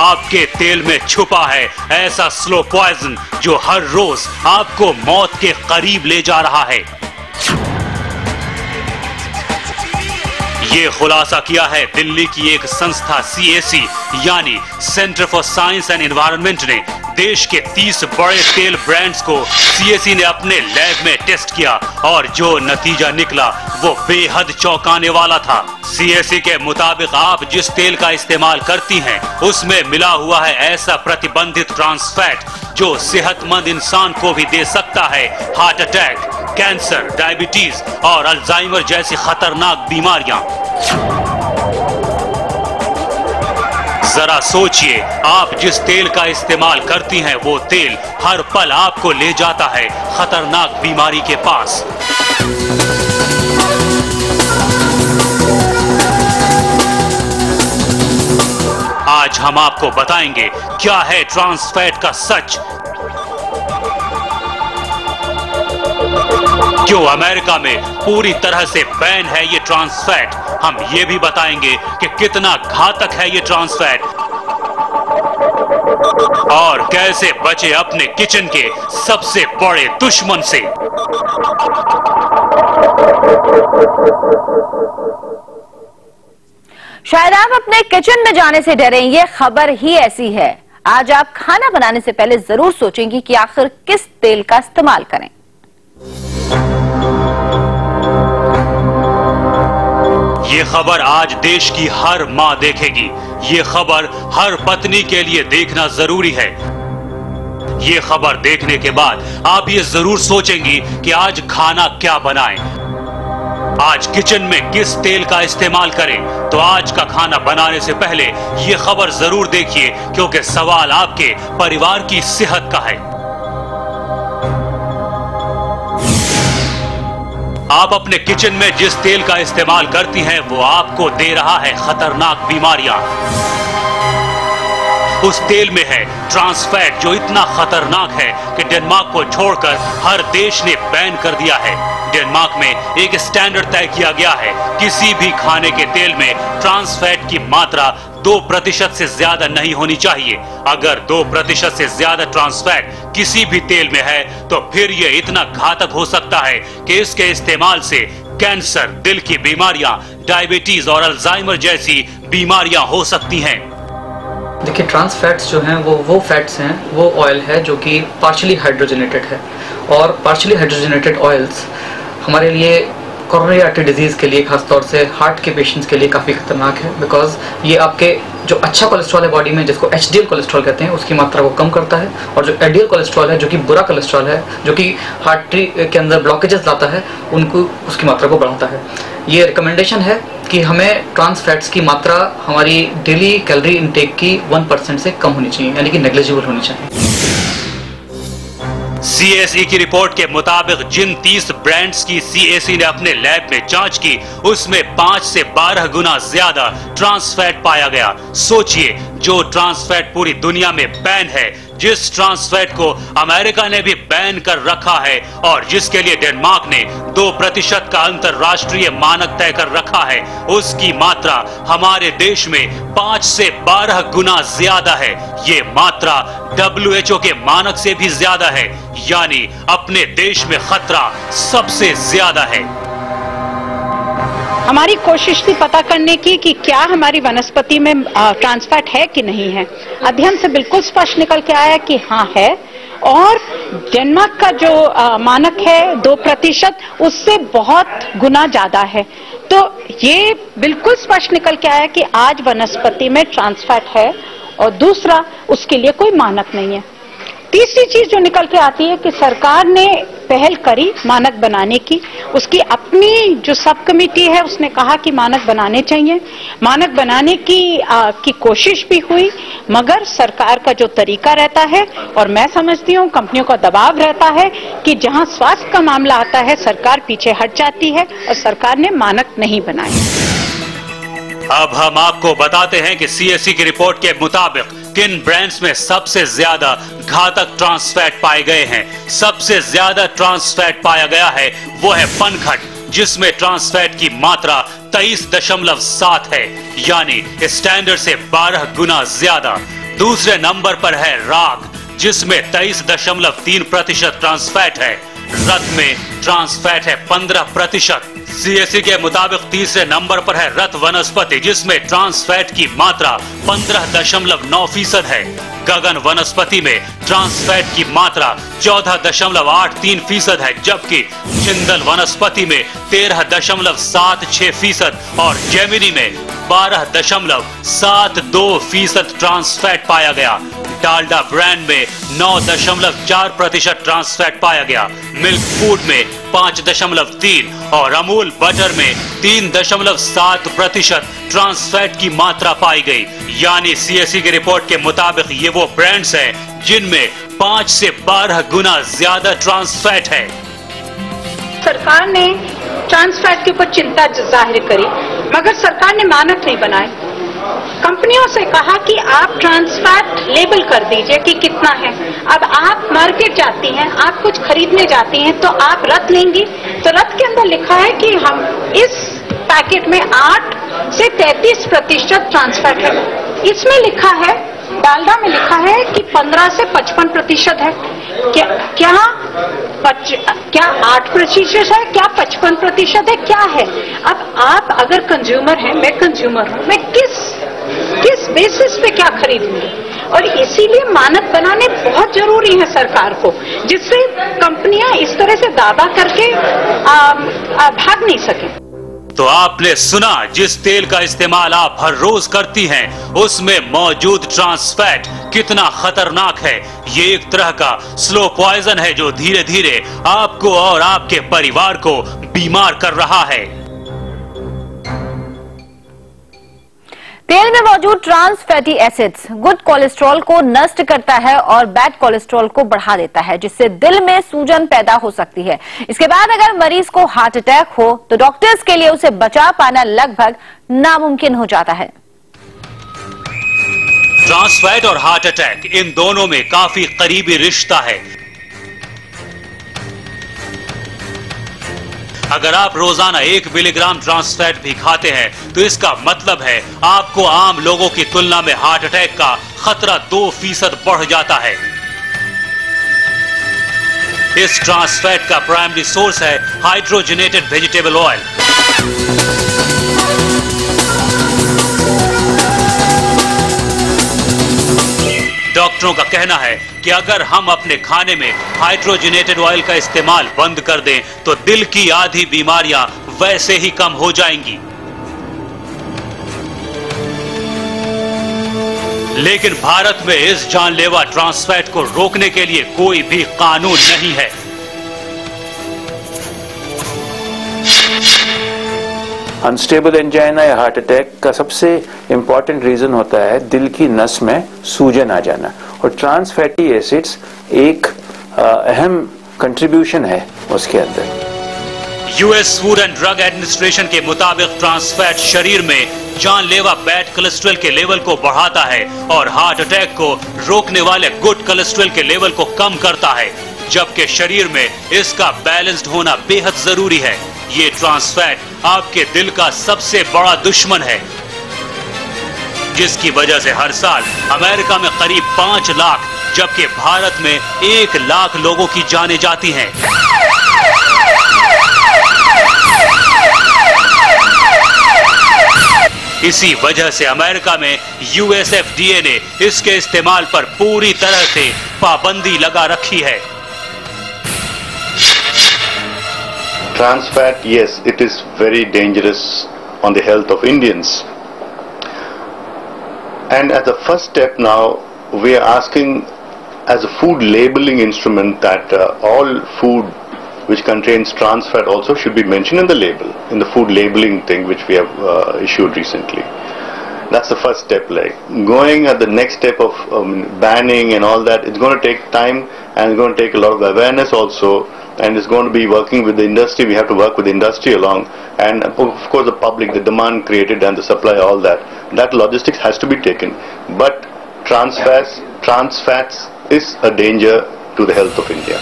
आपके तेल में छुपा है ऐसा स्लो पॉइजन जो हर रोज आपको मौत के करीब ले जा रहा है। ये खुलासा किया है दिल्ली की एक संस्था CAC यानी centre for science and environment ने। देश के 30 बड़े तेल ब्रांड्स को CAC ने अपने लैब में टेस्ट किया और जो नतीजा निकला वो बेहद चौंकाने वाला था। CAC के मुताबिक आप जिस तेल का इस्तेमाल करती हैं उसमें मिला हुआ है ऐसा प्रतिबंधित ट्रांस फैट जो सेहतमंद इंसान को भी दे सकता है हार्ट अटैक, कैंसर, डायबिटीज और अल्जाइमर जैसी खतरनाक बीमारियां। जरा सोचिए, आप जिस तेल का इस्तेमाल करती हैं वो तेल हर पल आपको ले जाता है खतरनाक बीमारी के पास। आज हम आपको बताएंगे क्या है ट्रांस फैट का सच, क्यों अमेरिका में पूरी तरह से बैन है ये ट्रांस फैट। हम ये भी बताएंगे कि कितना घातक है ये ट्रांस फैट और कैसे बचे अपने किचन के सबसे बड़े दुश्मन से। शायद आप अपने किचन में जाने से डरें, ये खबर ही ऐसी है। आज आप खाना बनाने से पहले जरूर सोचेंगी कि आखिर किस तेल का इस्तेमाल करें। ये खबर आज देश की हर मां देखेगी। ये खबर हर पत्नी के लिए देखना जरूरी है। ये खबर देखने के बाद आप ये जरूर सोचेंगी कि आज खाना क्या बनाएं, आज किचन में किस तेल का इस्तेमाल करें। तो आज का खाना बनाने से पहले ये खबर जरूर देखिए, क्योंकि सवाल आपके परिवार की सेहत का है। आप अपने किचन में जिस तेल का इस्तेमाल करती हैं वो आपको दे रहा है खतरनाक बीमारियां। उस तेल में है ट्रांस फैट जो इतना खतरनाक है कि डेनमार्क को छोड़कर हर देश ने बैन कर दिया है। डेनमार्क में एक स्टैंडर्ड तय किया गया है, किसी भी खाने के तेल में ट्रांस फैट की मात्रा 2% से ज्यादा नहीं होनी चाहिए। अगर 2% से ज्यादा ट्रांस फैट किसी भी तेल में है तो फिर यह इतना घातक हो सकता है कि इसके इस्तेमाल से कैंसर, दिल की बीमारियां, डायबिटीज और अल्जाइमर जैसी बीमारियां हो सकती हैं। देखिए, ट्रांस फैट्स जो हैं वो फैट्स हैं, वो ऑयल है जो कि पार्शियली हाइड्रोजनेटेड है। और पार्शियली हाइड्रोजनेटेड ऑयल्स हमारे लिए कोरोनरी आर्टरी डिजीज़ के लिए, खासतौर से हार्ट के पेशेंट्स के लिए काफ़ी खतरनाक है। बिकॉज ये आपके जो अच्छा कोलेस्ट्रॉल है बॉडी में, जिसको HDL कोलेस्ट्रॉल कहते हैं, उसकी मात्रा को कम करता है। और जो LDL कोलेस्ट्रॉल है जो कि बुरा कोलेस्ट्रॉल है, जो कि आर्टरी के अंदर ब्लॉकेजेस लाता है, उनको उसकी मात्रा को बढ़ाता है। ये रिकमेंडेशन है कि हमें ट्रांस फैट्स की मात्रा हमारी डेली कैलोरी इनटेक की 1% से कम होनी चाहिए, यानी कि नेग्लिजिबल होनी चाहिए। CAC की रिपोर्ट के मुताबिक जिन 30 ब्रांड्स की CAC ने अपने लैब में जांच की उसमें 5 से 12 गुना ज्यादा ट्रांस फैट पाया गया। सोचिए, जो ट्रांस फैट पूरी दुनिया में बैन है, जिस ट्रांस फैट को अमेरिका ने भी बैन कर रखा है और जिसके लिए डेनमार्क ने 2% का अंतरराष्ट्रीय मानक तय कर रखा है, उसकी मात्रा हमारे देश में 5 से 12 गुना ज्यादा है। ये मात्रा WHO के मानक से भी ज्यादा है, यानी अपने देश में खतरा सबसे ज्यादा है। हमारी कोशिश थी पता करने की कि क्या हमारी वनस्पति में ट्रांस फैट है कि नहीं है। अध्ययन से बिल्कुल स्पष्ट निकल के आया कि हाँ है। और डेनमार्क का जो मानक है 2%, उससे बहुत गुना ज्यादा है। तो ये बिल्कुल स्पष्ट निकल के आया कि आज वनस्पति में ट्रांस फैट है। और दूसरा, उसके लिए कोई मानक नहीं है। तीसरी चीज जो निकल के आती है कि सरकार ने पहल करी मानक बनाने की। उसकी अपनी जो सब कमेटी है उसने कहा कि मानक बनाने चाहिए। मानक बनाने की कोशिश भी हुई, मगर सरकार का जो तरीका रहता है, और मैं समझती हूँ कंपनियों का दबाव रहता है कि जहां स्वास्थ्य का मामला आता है सरकार पीछे हट जाती है और सरकार ने मानक नहीं बनाए। अब हम आपको बताते हैं कि CAC की रिपोर्ट के मुताबिक किन ब्रांड्स में सबसे ज्यादा घातक ट्रांस फैट पाए गए हैं। सबसे ज्यादा ट्रांस फैट पाया गया है वो है पनघट, जिसमें ट्रांस फैट की मात्रा 23.7 है, यानी स्टैंडर्ड से 12 गुना ज्यादा। दूसरे नंबर पर है राग, जिसमें 23.3% ट्रांस फैट है। रत में ट्रांस फैट है 15%। सीएसई के मुताबिक तीसरे नंबर पर है रत वनस्पति, जिसमें ट्रांस फैट की मात्रा 15.9% है। गगन वनस्पति में ट्रांस फैट की मात्रा 14.83% है, जबकि जिंदल वनस्पति में 13.76% और जेमिनी में 12.72% ट्रांस फैट पाया गया। डालडा ब्रांड में 9.4% ट्रांस फैट पाया गया। मिल्क फूड में 5.3 और अमूल बटर में 3.7% ट्रांस फैट की मात्रा पाई गई। यानी सीएसई की रिपोर्ट के मुताबिक ये वो ब्रांड्स हैं जिनमें 5 से 12 गुना ज्यादा ट्रांस फैट है। सरकार ने ट्रांस फैट के ऊपर चिंता जाहिर करी, मगर सरकार ने मानक नहीं बनाए। कंपनियों से कहा कि आप ट्रांस फैट लेबल कर दीजिए कि कितना है। अब आप मार्केट जाती हैं, आप कुछ खरीदने जाती हैं, तो आप रत लेंगी, तो रत के अंदर लिखा है कि हम इस पैकेट में 8 से 33% ट्रांस फैट है। इसमें लिखा है, डालडा में लिखा है कि 15 से 55% है। क्या 8% है, क्या 55% है, क्या है? अब आप अगर कंज्यूमर हैं, मैं कंज्यूमर हूं, मैं किस बेसिस पे क्या खरीदूंगी? और इसीलिए मानक बनाने बहुत जरूरी है सरकार को, जिससे कंपनियां इस तरह से दावा करके भाग नहीं सके। तो आपने सुना, जिस तेल का इस्तेमाल आप हर रोज करती हैं, उसमें मौजूद ट्रांस फैट कितना खतरनाक है। ये एक तरह का स्लो पॉइजन है जो धीरे धीरे आपको और आपके परिवार को बीमार कर रहा है। तेल में मौजूद trans fatty acids good cholesterol को नष्ट करता है और बैड कोलेस्ट्रॉल को बढ़ा देता है, जिससे दिल में सूजन पैदा हो सकती है। इसके बाद अगर मरीज को हार्ट अटैक हो तो डॉक्टर्स के लिए उसे बचा पाना लगभग नामुमकिन हो जाता है। ट्रांस फैट और हार्ट अटैक, इन दोनों में काफी करीबी रिश्ता है। अगर आप रोजाना 1 मिलीग्राम ट्रांस फैट भी खाते हैं तो इसका मतलब है आपको आम लोगों की तुलना में हार्ट अटैक का खतरा 2% बढ़ जाता है। इस ट्रांस फैट का प्राइमरी सोर्स है हाइड्रोजनेटेड वेजिटेबल ऑयल। डॉक्टरों का कहना है कि अगर हम अपने खाने में हाइड्रोजनेटेड ऑयल का इस्तेमाल बंद कर दें तो दिल की आधी बीमारियां वैसे ही कम हो जाएंगी। लेकिन भारत में इस जानलेवा ट्रांस फैट को रोकने के लिए कोई भी कानून नहीं है। अनस्टेबल एंजाइना या हार्ट अटैक का सबसे इम्पॉर्टेंट रीजन होता है दिल की नस में सूजन आ जाना, और ट्रांस फैटी एसिड्स एक अहम कंट्रीब्यूशन है उसके अंदर। US food and drug administration के मुताबिक ट्रांस फैट शरीर में जानलेवा बैड कोलेस्ट्रॉल के लेवल को बढ़ाता है और हार्ट अटैक को रोकने वाले गुड कोलेस्ट्रॉल के लेवल को कम करता है, जबकि शरीर में इसका बैलेंस्ड होना बेहद जरूरी है। ये ट्रांस फैट आपके दिल का सबसे बड़ा दुश्मन है, जिसकी वजह से हर साल अमेरिका में करीब 5 लाख जबकि भारत में 1 लाख लोगों की जानें जाती हैं। इसी वजह से अमेरिका में यूएसएफडीए ने इसके इस्तेमाल पर पूरी तरह से पाबंदी लगा रखी है। Trans fat, yes, it is very dangerous on the health of Indians. And as a first step now, we are asking as a food labeling instrument that all food which contains trans fat also should be mentioned in the label, in the food labeling thing which we have issued recently. That's the first step. Like going at the next step of banning and all that, it's going to take time and it's going to take a lot of awareness also. And it's going to be working with the industry. We have to work with the industry along, and of course the public, the demand created and the supply, all that. That logistics has to be taken. But trans fats is a danger to the health of India.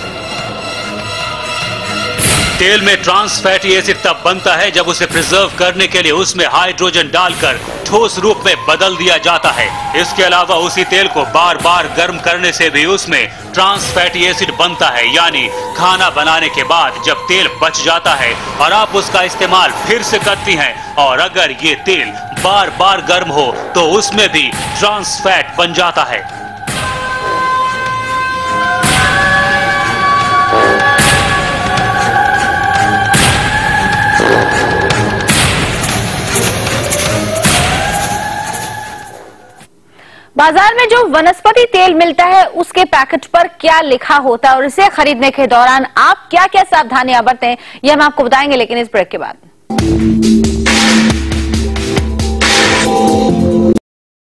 तेल में trans fatty acid तब बनता है जब उसे preserve करने के लिए उसमें हाइड्रोजन डालकर ठोस रूप में बदल दिया जाता है। इसके अलावा उसी तेल को बार बार गर्म करने से भी उसमें ट्रांस फैटी एसिड बनता है। यानी खाना बनाने के बाद जब तेल बच जाता है और आप उसका इस्तेमाल फिर से करती हैं और अगर ये तेल बार बार गर्म हो तो उसमें भी ट्रांस फैट बन जाता है। बाजार में जो वनस्पति तेल मिलता है उसके पैकेट पर क्या लिखा होता है और इसे खरीदने के दौरान आप क्या क्या सावधानियां बरतें, यह हम आपको बताएंगे लेकिन इस ब्रेक के बाद।